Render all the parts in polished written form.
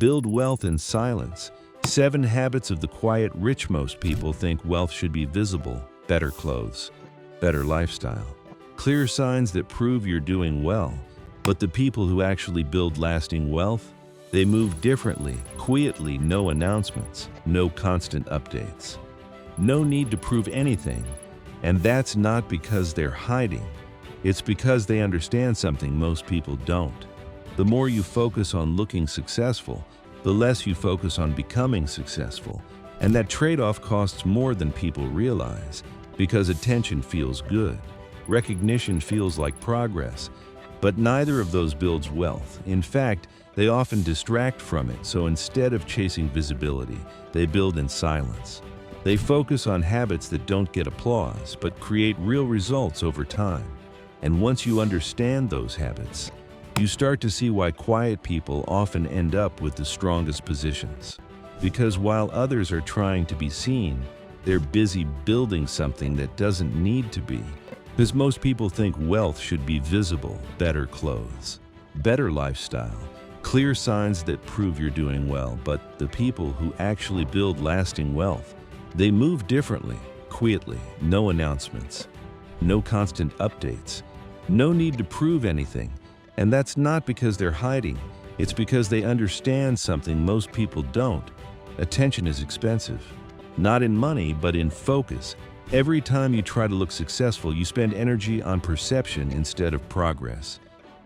Build wealth in silence. 7 habits of the quiet rich. Most people think wealth should be visible, better clothes, better lifestyle, clear signs that prove you're doing well. But the people who actually build lasting wealth, they move differently, quietly, no announcements, no constant updates. No need to prove anything. And that's not because they're hiding. It's because they understand something most people don't. The more you focus on looking successful, the less you focus on becoming successful. And that trade-off costs more than people realize, because attention feels good. Recognition feels like progress. But neither of those builds wealth. In fact, they often distract from it, so instead of chasing visibility, they build in silence. They focus on habits that don't get applause, but create real results over time. And once you understand those habits, you start to see why quiet people often end up with the strongest positions. Because while others are trying to be seen, they're busy building something that doesn't need to be. Because most people think wealth should be visible, better clothes, better lifestyle, clear signs that prove you're doing well. But the people who actually build lasting wealth, they move differently, quietly, no announcements, no constant updates, no need to prove anything. And that's not because they're hiding, it's because they understand something most people don't. Attention is expensive, not in money, but in focus. Every time you try to look successful, you spend energy on perception instead of progress.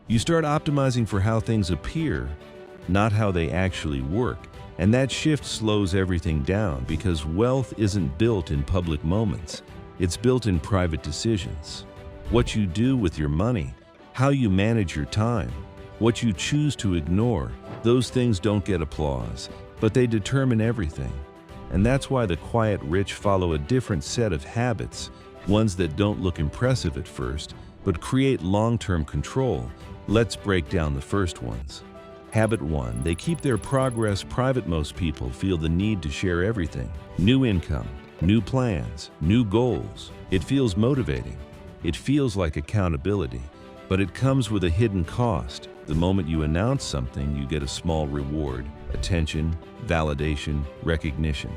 You start optimizing for how things appear, not how they actually work. And that shift slows everything down, because wealth isn't built in public moments. It's built in private decisions. What you do with your money, how you manage your time, what you choose to ignore, those things don't get applause, but they determine everything. And that's why the quiet rich follow a different set of habits, ones that don't look impressive at first, but create long-term control. Let's break down the first ones. Habit 1. They keep their progress private. Most people feel the need to share everything. New income, new plans, new goals. It feels motivating. It feels like accountability. But it comes with a hidden cost. The moment you announce something, you get a small reward, attention, validation, recognition.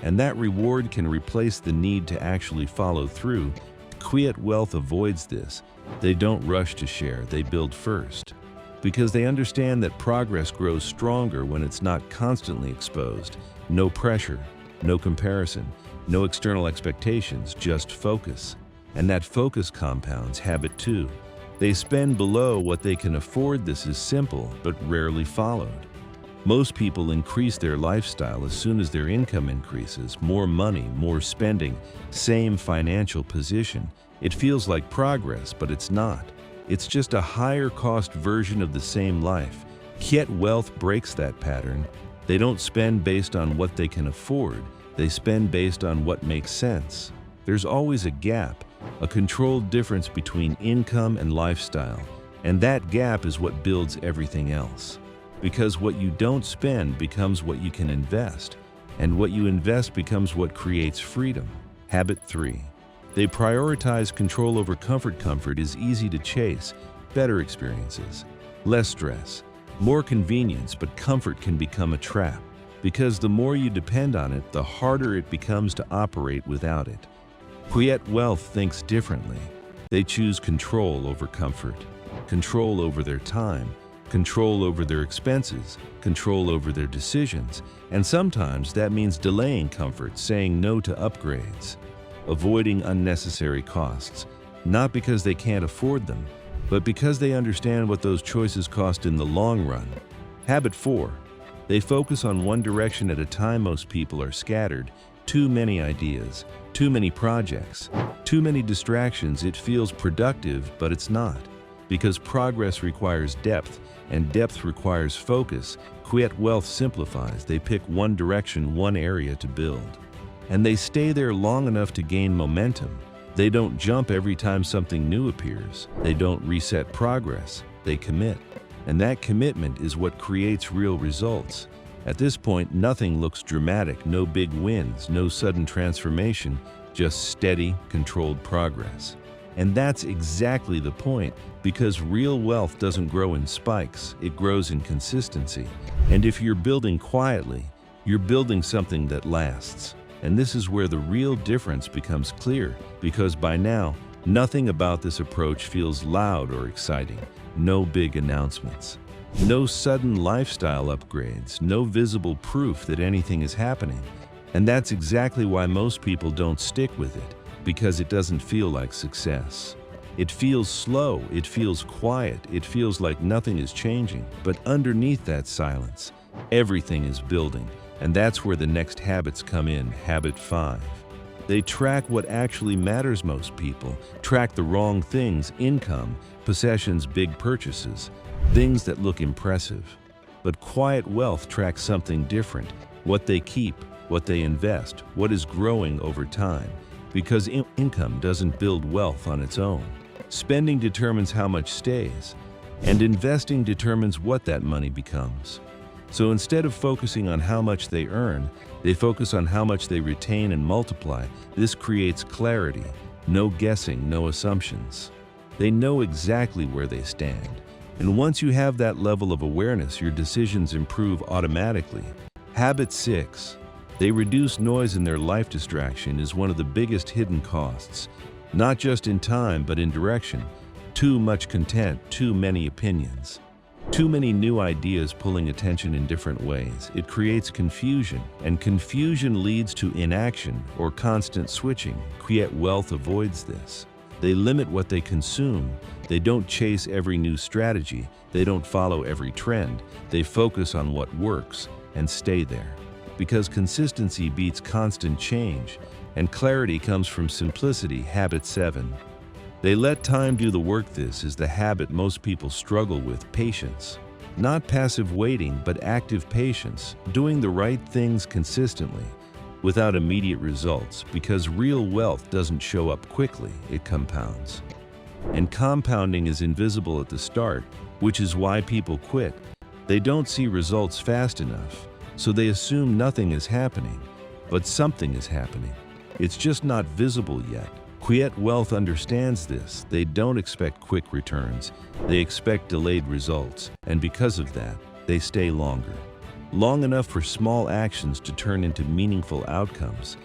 And that reward can replace the need to actually follow through. Quiet wealth avoids this. They don't rush to share, they build first. Because they understand that progress grows stronger when it's not constantly exposed. No pressure, no comparison, no external expectations, just focus. And that focus compounds. Habit 2. They spend below what they can afford. This is simple, but rarely followed. Most people increase their lifestyle as soon as their income increases. More money, more spending, same financial position. It feels like progress, but it's not. It's just a higher cost version of the same life. Yet wealth breaks that pattern. They don't spend based on what they can afford. They spend based on what makes sense. There's always a gap, a controlled difference between income and lifestyle. And that gap is what builds everything else. Because what you don't spend becomes what you can invest. And what you invest becomes what creates freedom. Habit 3. They prioritize control over comfort. Comfort is easy to chase. Better experiences, less stress, more convenience, but comfort can become a trap. Because the more you depend on it, the harder it becomes to operate without it. Quiet wealth thinks differently. They choose control over comfort, control over their time, control over their expenses, control over their decisions. And sometimes that means delaying comfort, saying no to upgrades, avoiding unnecessary costs, not because they can't afford them, but because they understand what those choices cost in the long run. Habit 4. They focus on one direction at a time. Most people are scattered. Too many ideas, too many projects, too many distractions. It feels productive, but it's not. Because progress requires depth, and depth requires focus. Quiet wealth simplifies. They pick one direction, one area to build. And they stay there long enough to gain momentum. They don't jump every time something new appears. They don't reset progress. They commit. And that commitment is what creates real results. At this point, nothing looks dramatic. No big wins, no sudden transformation, just steady, controlled progress. And that's exactly the point, because real wealth doesn't grow in spikes, it grows in consistency. And if you're building quietly, you're building something that lasts. And this is where the real difference becomes clear, because by now, nothing about this approach feels loud or exciting. No big announcements. No sudden lifestyle upgrades, no visible proof that anything is happening. And that's exactly why most people don't stick with it, because it doesn't feel like success. It feels slow, it feels quiet, it feels like nothing is changing. But underneath that silence, everything is building. And that's where the next habits come in, habit 5. They track what actually matters most people, track the wrong things, income, possessions, big purchases, things that look impressive. But quiet wealth tracks something different, what they keep, what they invest, what is growing over time. Because income doesn't build wealth on its own. Spending determines how much stays, and investing determines what that money becomes. So instead of focusing on how much they earn, they focus on how much they retain and multiply. This creates clarity, no guessing, no assumptions. They know exactly where they stand. And once you have that level of awareness, your decisions improve automatically. Habit 6. They reduce noise in their life. Distraction is one of the biggest hidden costs, not just in time, but in direction. Too much content, too many opinions. Too many new ideas pulling attention in different ways. It creates confusion, and confusion leads to inaction or constant switching. Quiet wealth avoids this. They limit what they consume. They don't chase every new strategy. They don't follow every trend. They focus on what works and stay there. Because consistency beats constant change, and clarity comes from simplicity. Habit 7. They let time do the work. This is the habit most people struggle with, patience. Not passive waiting, but active patience, doing the right things consistently, without immediate results, because real wealth doesn't show up quickly, it compounds. And compounding is invisible at the start, which is why people quit. They don't see results fast enough, so they assume nothing is happening, but something is happening. It's just not visible yet. Quiet wealth understands this. They don't expect quick returns. They expect delayed results. And because of that, they stay longer. Long enough for small actions to turn into meaningful outcomes.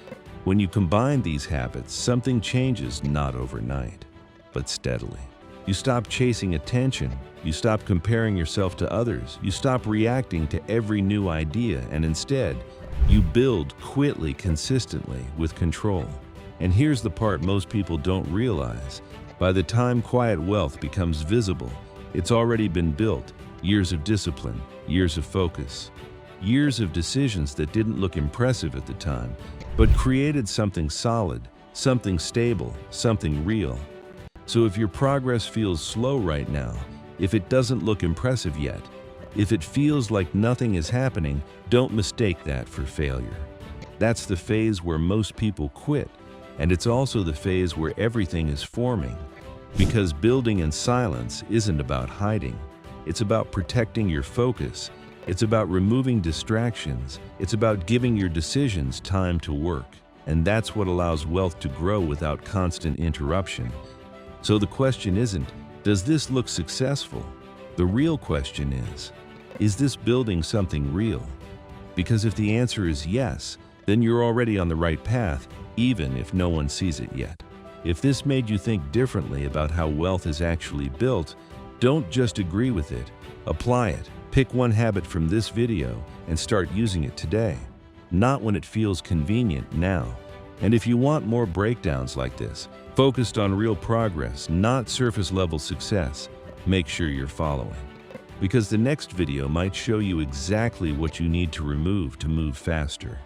When you combine these habits, something changes, not overnight, but steadily. You stop chasing attention. You stop comparing yourself to others. You stop reacting to every new idea, and instead, you build quietly, consistently, with control. And here's the part most people don't realize. By the time quiet wealth becomes visible, it's already been built. Years of discipline, years of focus, years of decisions that didn't look impressive at the time, but created something solid, something stable, something real. So if your progress feels slow right now, if it doesn't look impressive yet, if it feels like nothing is happening, don't mistake that for failure. That's the phase where most people quit. And it's also the phase where everything is forming. Because building in silence isn't about hiding. It's about protecting your focus. It's about removing distractions. It's about giving your decisions time to work. And that's what allows wealth to grow without constant interruption. So the question isn't, does this look successful? The real question is this building something real? Because if the answer is yes, then you're already on the right path, even if no one sees it yet. If this made you think differently about how wealth is actually built, don't just agree with it, apply it. Pick one habit from this video and start using it today, not when it feels convenient, now. And if you want more breakdowns like this, focused on real progress, not surface-level success, make sure you're following. Because the next video might show you exactly what you need to remove to move faster.